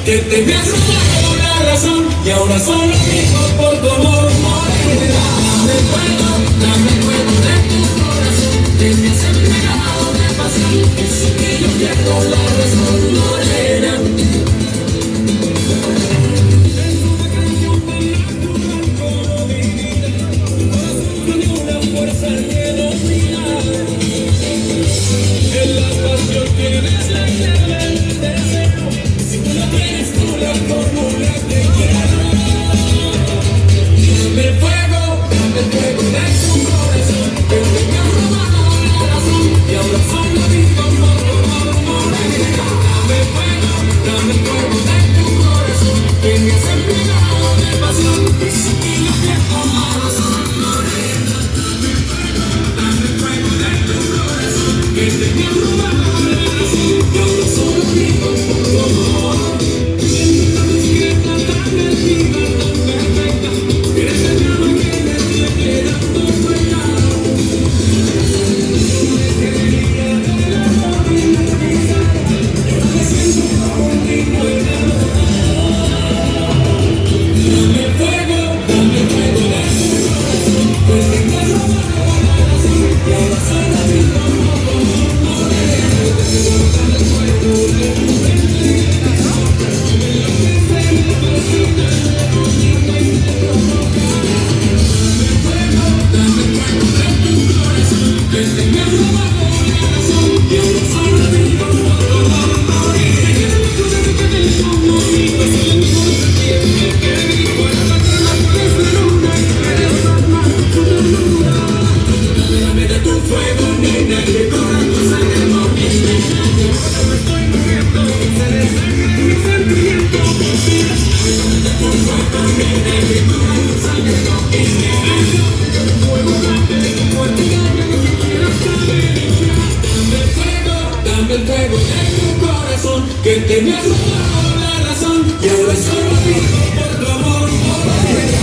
que te me has robado la razón y ahora solo vivo por tu amor, morena. Dame fuego de tu corazón, que me has entregado de pasión, que sin que yo pierdo la razón, morena. Que te me has robado la razón y ahora solo vivo por tu amor, morena.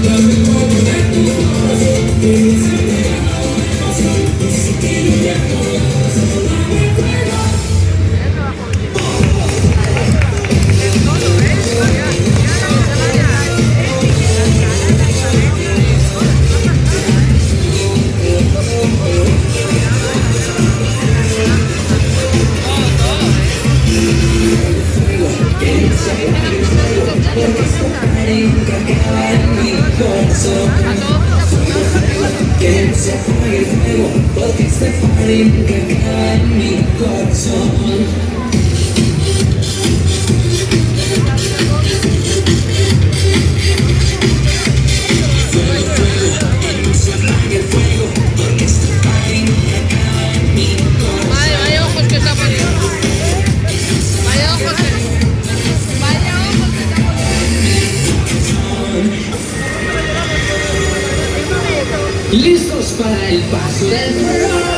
Dame fuego de tu corazón, que me has entregado de pasión, y sin que yo pierdo la razón, dame fuego. Porque esta arenga acaba en mi corazón. Que no se apague el fuego, porque esta arenga acaba en mi corazón. ¿Listos para el paso del fuego?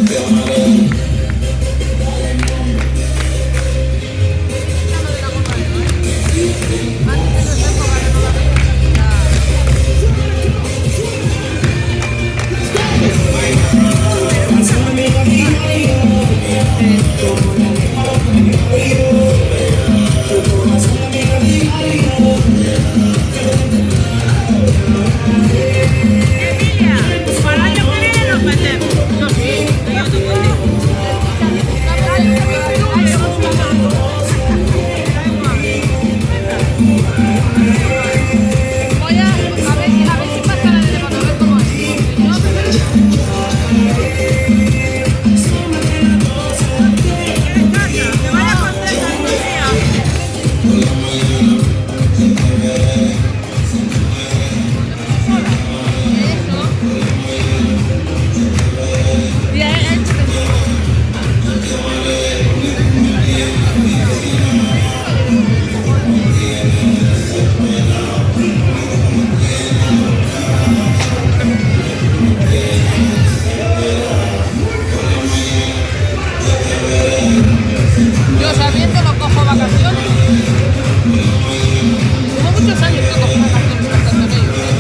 Te amaré.